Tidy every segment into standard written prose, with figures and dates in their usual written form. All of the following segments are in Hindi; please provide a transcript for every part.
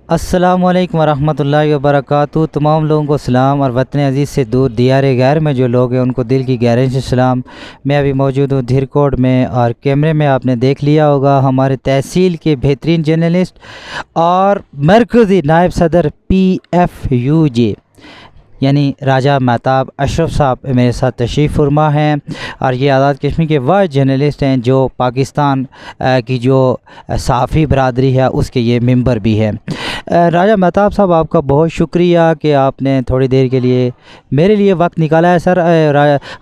अस्सलामुअलैकुम वरहमतुल्लाहि वबरकातुहू। तमाम लोगों को सलाम और वतन अज़ीज़ से दूर दियार गैर में जो लोग हैं उनको दिल की गहराई से सलाम। मैं अभी मौजूद हूँ धीरकोट में और कैमरे में आपने देख लिया होगा हमारे तहसील के बेहतरीन जर्नलिस्ट और मरकज़ी नायब सदर PFUJ यानी राजा महताब अशरफ साहब मेरे साथ तशरीफ़ फरमा हैं। और ये आज़ाद कश्मीर के वह जर्नलिस्ट हैं जो पाकिस्तान की जो सहाफ़ी बरदरी है उसके ये मेंबर भी हैं। राजा महताब साहब, आपका बहुत शुक्रिया कि आपने थोड़ी देर के लिए मेरे लिए वक्त निकाला है। सर,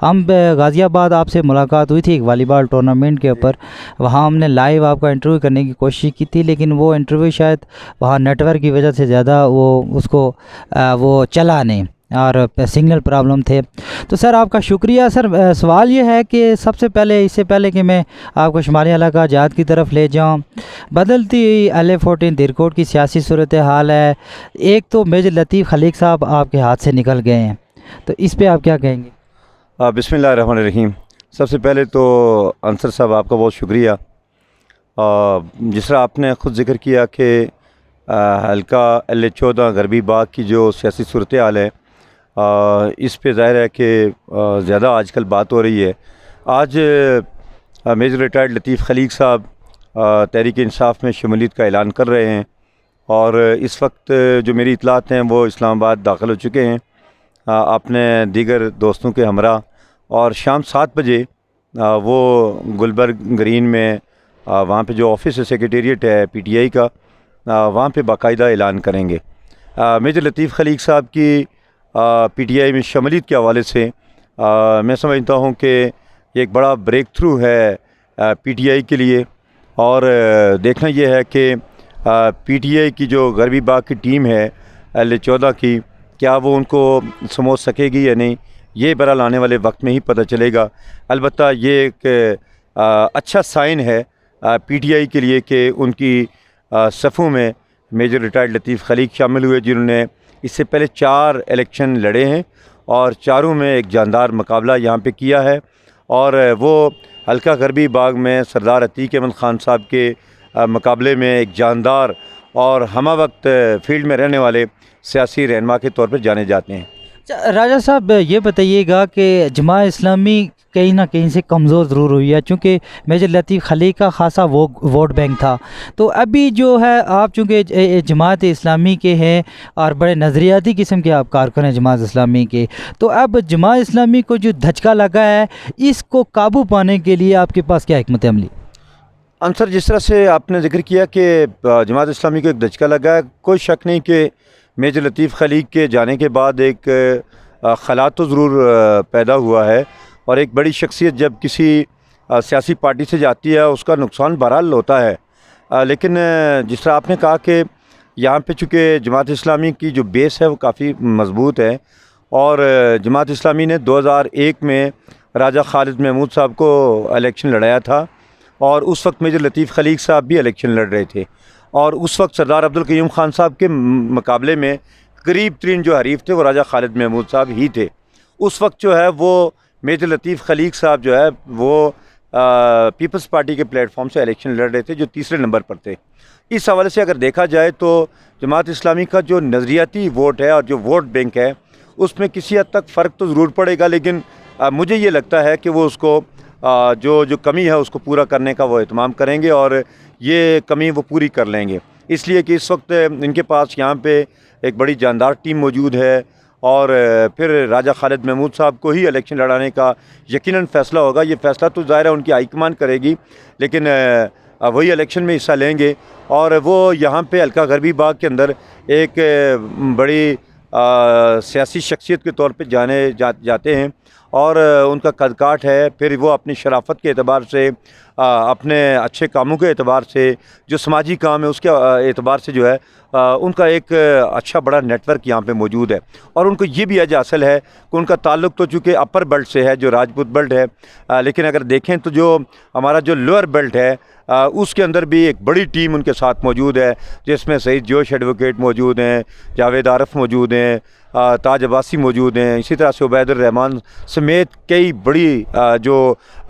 हम गाज़ियाबाद आपसे मुलाकात हुई थी एक वॉलीबॉल टूर्नामेंट के ऊपर। वहाँ हमने लाइव आपका इंटरव्यू करने की कोशिश की थी, लेकिन वो इंटरव्यू शायद वहाँ नेटवर्क की वजह से ज़्यादा वो चला नहीं और सिग्नल प्रॉब्लम थे। तो सर आपका शुक्रिया। सर, सवाल ये है कि सबसे पहले, इससे पहले कि मैं आपको शुमाली इलाका जहाद की तरफ ले जाऊं, बदलती हुई LA-14 धीरकोट की सियासी सूरत हाल है। एक तो मेजर लतीफ़ खलीक साहब आपके हाथ से निकल गए हैं, तो इस पे आप क्या कहेंगे? बिस्मिल्लाहिर्रहमानिर्रहीम। सबसे पहले तो अंसर साहब आपका बहुत शुक्रिया। जिस तरह आपने ख़ुद ज़िक्र किया कि हल्का LA-14 गरबी बाग की जो सियासी सूरत हाल है, इस पे ज़ाहिर है कि ज़्यादा आजकल बात हो रही है। आज मेजर रिटायर्ड लतीफ़ खलीक साहब तहरीक इंसाफ में शमूलियत का ऐलान कर रहे हैं और इस वक्त जो मेरी इतलात हैं वो इस्लामाबाद दाखिल हो चुके हैं अपने दीगर दोस्तों के हमरा। और शाम 7 बजे वो गुलबर्ग ग्रीन में वहाँ पे जो ऑफिस है, सेक्रेटेरिएट है PTI का, वहाँ पे बाकायदा ऐलान करेंगे। मेजर लतीफ़ खलीक साहब की PTI में शमूलियत के हवाले से मैं समझता हूँ कि ये एक बड़ा ब्रेक थ्रू है PTI के लिए। और देखना यह है कि PTI की जो गरबी बाग की टीम है LA-14 की, क्या वो उनको समझ सकेगी या नहीं, ये बहरहाल आने वाले वक्त में ही पता चलेगा। अलबत्ता ये एक अच्छा साइन है PTI के लिए कि उनकी सफ़ों में मेजर रिटायर्ड लतीफ़ खलीक शामिल हुए, जिन्होंने इससे पहले 4 इलेक्शन लड़े हैं और चारों में एक जानदार मुकाबला यहाँ पे किया है। और वो हल्का गरबी बाग में सरदार अतीक अहमद ख़ान साहब के मुकाबले में एक जानदार और हमा वक्त फील्ड में रहने वाले सियासी रहनुमा के तौर पर जाने जाते हैं। राजा साहब, ये बताइएगा कि जमात इस्लामी कहीं ना कहीं से कमज़ोर ज़रूर हुई है, चूँकि मेजर लतीफ़ खलीक का खासा वोट बैंक था। तो अभी जो है आप चूँकि जमात इस्लामी के हैं और बड़े नज़रियाती किस्म के आप कारकुन हैं जमात इस्लामी के, तो अब जमात इस्लामी को जो धचका लगा है इसको काबू पाने के लिए आपके पास क्या हिकमत अमली? अंसर, जिस तरह से आपने जिक्र किया कि जमात इस्लामी को एक धचका लगा है, कोई शक नहीं कि मेजर लतीफ़ खलीक के जाने के बाद एक खला तो ज़रूर पैदा हुआ है। और एक बड़ी शख्सियत जब किसी सियासी पार्टी से जाती है उसका नुकसान बहरहाल होता है। लेकिन जिस तरह आपने कहा कि यहाँ पे चूँकि जमात इस्लामी की जो बेस है वो काफ़ी मज़बूत है और जमात इस्लामी ने 2001 में राजा खालिद महमूद साहब को इलेक्शन लड़ाया था और उस वक्त मेजर लतीफ़ खलीक साहब भी इलेक्शन लड़ रहे थे और उस वक्त सरदार अब्दुल कयूम ख़ान साहब के मुकाबले में करीब तरीन जो हरीफ थे वो राजा खालिद महमूद साहब ही थे। उस वक्त जो है वो मेजर लतीफ़ खलीक साहब जो है वो पीपल्स पार्टी के प्लेटफॉर्म से इलेक्शन लड़ रहे थे, जो तीसरे नंबर पर थे। इस हवाले से अगर देखा जाए तो जमात इस्लामी का जो नज़रियाती वोट है और जो वोट बैंक है उसमें किसी हद तक फ़र्क तो ज़रूर पड़ेगा, लेकिन मुझे ये लगता है कि वो उसको जो कमी है उसको पूरा करने का वो एहतमाम करेंगे और ये कमी वो पूरी कर लेंगे। इसलिए कि इस वक्त इनके पास यहाँ पे एक बड़ी जानदार टीम मौजूद है और फिर राजा खालिद महमूद साहब को ही इलेक्शन लड़ाने का यकीनन फ़ैसला होगा। ये फ़ैसला तो ज़ाहिर है उनकी हाईकमान करेगी, लेकिन वही इलेक्शन में हिस्सा लेंगे और वो यहाँ पे हल्का गरबी बाग के अंदर एक बड़ी सियासी शख्सियत के तौर पे जाते हैं और उनका कदकाठ है। फिर वो अपनी शराफत के एतबार से, अपने अच्छे कामों के एतबार से, जो समाजी काम है उसके एतबार से जो है उनका एक अच्छा बड़ा नेटवर्क यहाँ पे मौजूद है। और उनको ये भी अज हासिल है कि उनका ताल्लुक़ तो चूँकि अपर बेल्ट से है, जो राजपूत बेल्ट है, लेकिन अगर देखें तो जो हमारा जो लोअर बेल्ट है उसके अंदर भी एक बड़ी टीम उनके साथ मौजूद है, जिसमें सईद जोश एडवोकेट मौजूद हैं, जावेद आरफ मौजूद हैं, ताज अब्बासी मौजूद हैं, इसी तरह से उबैदुर रहमान समेत कई बड़ी जो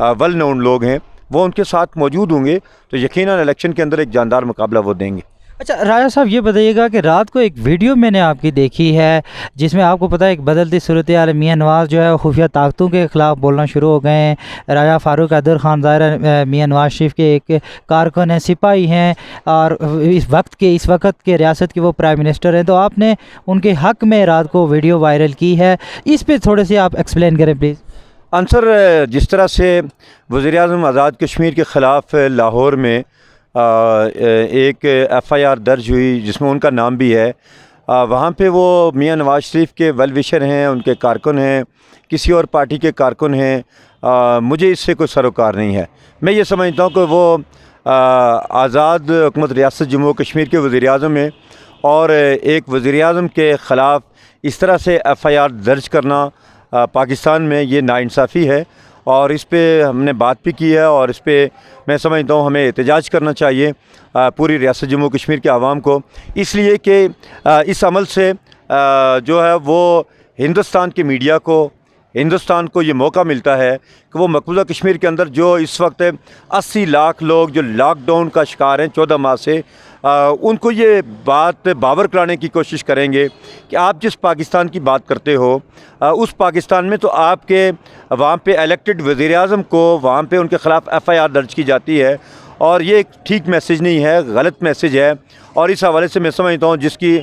वेल नोन लोग हैं वो उनके साथ मौजूद होंगे। तो यकीनन इलेक्शन के अंदर एक जानदार मुकाबला वो देंगे। अच्छा राजा साहब, ये बताइएगा कि रात को एक वीडियो मैंने आपकी देखी है जिसमें आपको पता है एक बदलती सूरत हाल मियाँ नवाज़ जो है खुफिया ताकतों के ख़िलाफ़ बोलना शुरू हो गए हैं। राजा फ़ारूक अब्दुल ख़ान ज़ाहिर मियाँ नवाज़ शरीफ के एक कारकुन हैं, सिपाही हैं, और इस वक्त के रियासत के वो प्राइम मिनिस्टर हैं। तो आपने उनके हक़ में रात को वीडियो वायरल की है, इस पर थोड़े से आप एक्सप्लेन करें प्लीज़। आंसर, जिस तरह से वज़ीर-ए-आज़म आज़ाद कश्मीर के ख़िलाफ़ लाहौर में एक एफ़आईआर दर्ज हुई जिसमें उनका नाम भी है, वहाँ पे वो मियाँ नवाज़ शरीफ के वेल विशर हैं, उनके कारकुन हैं, किसी और पार्टी के कारकुन हैं। मुझे इससे कोई सरोकार नहीं है। मैं ये समझता हूँ कि वो आज़ाद हुकूमत रियासत जम्मू कश्मीर के वज़ीर-ए-आज़म हैं, और एक वज़ीर-ए-आज़म के ख़िलाफ़ इस तरह से एफ़आईआर दर्ज करना पाकिस्तान में ये नाइंसाफ़ी है, और इस पे हमने बात भी की है, और इस पे मैं समझता हूँ हमें एहतजाज करना चाहिए पूरी रियासत जम्मू कश्मीर के आवाम को, इसलिए कि इस अमल से जो है वो हिंदुस्तान की मीडिया को, हिंदुस्तान को ये मौका मिलता है कि वो मकबूजा कश्मीर के अंदर जो इस वक्त 80 लाख लोग जो लॉकडाउन का शिकार हैं 14 माह से, उनको ये बात बावर कराने की कोशिश करेंगे कि आप जिस पाकिस्तान की बात करते हो उस पाकिस्तान में तो आपके वहाँ पे इलेक्टेड वज़ीर-ए-आज़म को वहाँ पे उनके ख़िलाफ़ एफ़आईआर दर्ज की जाती है, और ये एक ठीक मैसेज नहीं है, गलत मैसेज है। और इस हवाले से मैं समझता हूँ जिसकी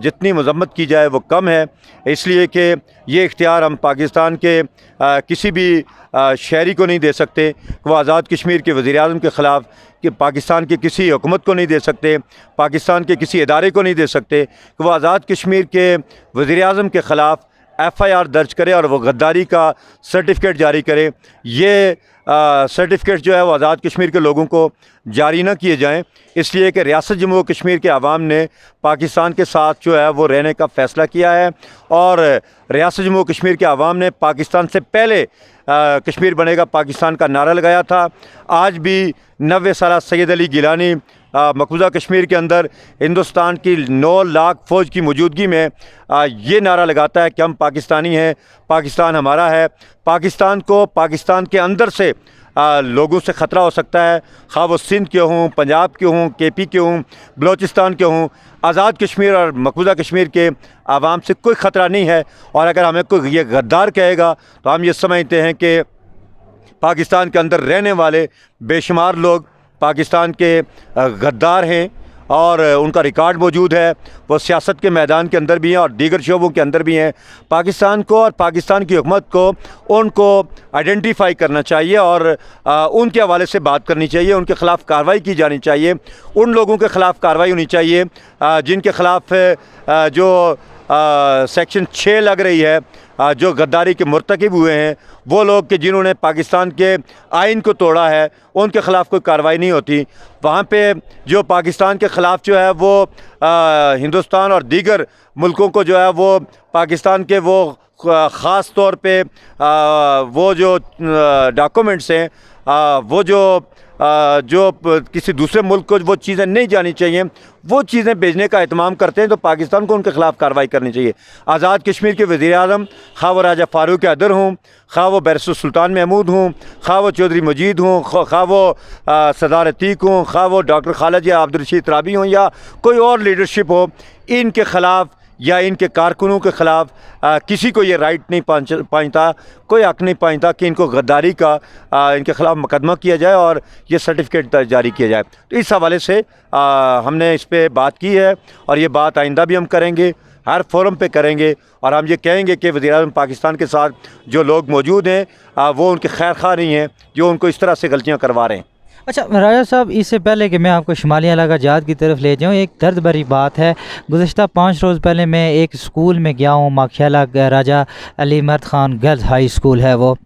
जितनी मज़म्मत की जाए वो कम है, इसलिए कि ये इख्तियार हम पाकिस्तान के किसी भी शहरी को नहीं दे सकते कि वो आज़ाद कश्मीर के वज़ीर-ए-आज़म के ख़िलाफ़, कि पाकिस्तान के किसी हुकूमत को नहीं दे सकते, पाकिस्तान के किसी इदारे को नहीं दे सकते कि वो आज़ाद कश्मीर के वज़ीर-ए-आज़म के ख़िलाफ़ एफ़आईआर दर्ज करे और वो गद्दारी का सर्टिफिकेट जारी करे। ये सर्टिफिकेट जो है वो आज़ाद कश्मीर के लोगों को जारी ना किए जाएं, इसलिए कि रियासत जम्मू कश्मीर के आवाम ने पाकिस्तान के साथ जो है वो रहने का फ़ैसला किया है, और रियासत जम्मू कश्मीर के आवाम ने पाकिस्तान से पहले कश्मीर बनेगा पाकिस्तान का नारा लगाया था। आज भी 90 साला सैयद अली गिलानी मकबूजा कश्मीर के अंदर हिंदुस्तान की 9 लाख फ़ौज की मौजूदगी में ये नारा लगाता है कि हम पाकिस्तानी हैं, पाकिस्तान हमारा है। पाकिस्तान को पाकिस्तान के अंदर से लोगों से ख़तरा हो सकता है, खा वो सिंध के हों, पंजाब के हों, केपी के हों, बलोचिस्तान के हों। आज़ाद कश्मीर और मकबूजा कश्मीर के आवाम से कोई ख़तरा नहीं है, और अगर हमें कोई ये गद्दार कहेगा तो हम ये समझते हैं कि पाकिस्तान के अंदर रहने वाले बेशुमार लोग पाकिस्तान के गद्दार हैं, और उनका रिकॉर्ड मौजूद है। वो सियासत के मैदान के अंदर भी हैं और दीगर शोबों के अंदर भी हैं। पाकिस्तान को और पाकिस्तान की हुकूमत को उनको आइडेंटिफाई करना चाहिए, और उनके हवाले से बात करनी चाहिए, उनके ख़िलाफ़ कार्रवाई की जानी चाहिए। उन लोगों के ख़िलाफ़ कार्रवाई होनी चाहिए जिनके ख़िलाफ़ जो सेक्शन 6 लग रही है, जो गद्दारी के मुर्तकिब हुए हैं, वो लोग कि जिन्होंने पाकिस्तान के आइन को तोड़ा है, उनके ख़िलाफ़ कोई कार्रवाई नहीं होती। वहाँ पे जो पाकिस्तान के ख़िलाफ़ जो है वो हिंदुस्तान और दीगर मुल्कों को जो है वो पाकिस्तान के वो ख़ास तौर पे वो जो डॉक्यूमेंट्स हैं, वो जो किसी दूसरे मुल्क को वो चीज़ें नहीं जानी चाहिए, वो चीज़ें भेजने का एहतमाम करते हैं, तो पाकिस्तान को उनके ख़िलाफ़ कार्रवाई करनी चाहिए। आज़ाद कश्मीर के वज़ीर-ए-आज़म खा वो राजा फ़ारूक अदर हों, खा वो बैरिस्टर सुल्तान महमूद हों, खा वो चौधरी मजीद हों, खा वो सरदार अतीक हों, खा वो डॉक्टर खालिद या अब्दुल रशीद तराबी हों, या कोई और लीडरशिप हो, इनके ख़िलाफ़ या इनके कारकुनों के ख़िलाफ़ किसी को ये राइट नहीं पहुँचता, कोई हक़ नहीं पहुँचता कि इनको गद्दारी का इनके ख़िलाफ़ मुकदमा किया जाए और ये सर्टिफिकेट जारी किया जाए। तो इस हवाले से हमने इस पर बात की है, और ये बात आइंदा भी हम करेंगे, हर फोरम पे करेंगे, और हम ये कहेंगे कि वज़ीर-ए-आज़म पाकिस्तान के साथ जो लोग मौजूद हैं वो उनके खैर खा नहीं हैं, जो उनको इस तरह से गलतियाँ करवा रहे हैं। अच्छा राजा साहब, इससे पहले कि मैं आपको शुमाली इलाका जात की तरफ ले जाऊँ, एक दर्द भरी बात है। गुज़िश्ता 5 रोज़ पहले मैं एक स्कूल में गया हूँ, माखियाला राजा अली मर्द ख़ान गर्ल्स हाई स्कूल है वो,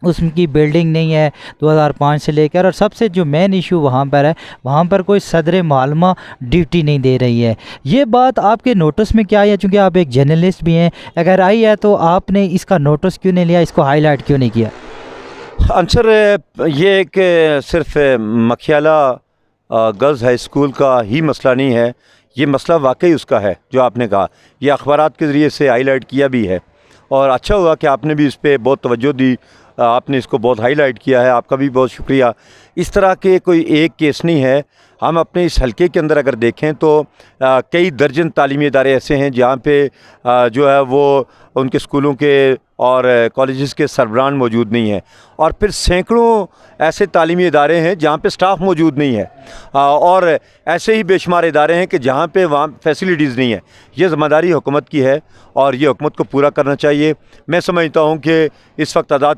उसकी बिल्डिंग नहीं है 2005 से लेकर, और सबसे जो मेन इशू वहाँ पर है, वहाँ पर कोई सदर मालूमा ड्यूटी नहीं दे रही है। ये बात आपके नोटिस में क्या आई है? चूँकि आप एक जर्नलिस्ट भी हैं, अगर आई है तो आपने इसका नोटिस क्यों नहीं लिया, इसको हाईलाइट क्यों नहीं किया? आंसर ये एक सिर्फ मखियाला गर्ल्स हाई स्कूल का ही मसला नहीं है, ये मसला वाकई उसका है जो आपने कहा। ये अखबारात के ज़रिए से हाईलाइट किया भी है, और अच्छा हुआ कि आपने भी इस पर बहुत तवज्जो दी, आपने इसको बहुत हाईलाइट किया है, आपका भी बहुत शुक्रिया। इस तरह के कोई एक केस नहीं है, हम अपने इस हलके के अंदर अगर देखें तो कई दर्जन तालीमी इदारे ऐसे हैं जहाँ पे जो है वो उनके स्कूलों के और कॉलेजेस के सरबराह मौजूद नहीं है, और फिर सैकड़ों ऐसे तालीमी इदारे हैं जहाँ पे स्टाफ मौजूद नहीं है, और ऐसे ही बेशुमार इदारे हैं कि जहाँ पे वहाँ फैसिलिटीज़ नहीं है। ये ज़िम्मेदारी हुकूमत की है और ये हुकूमत को पूरा करना चाहिए। मैं समझता हूँ कि इस वक्त तादाद की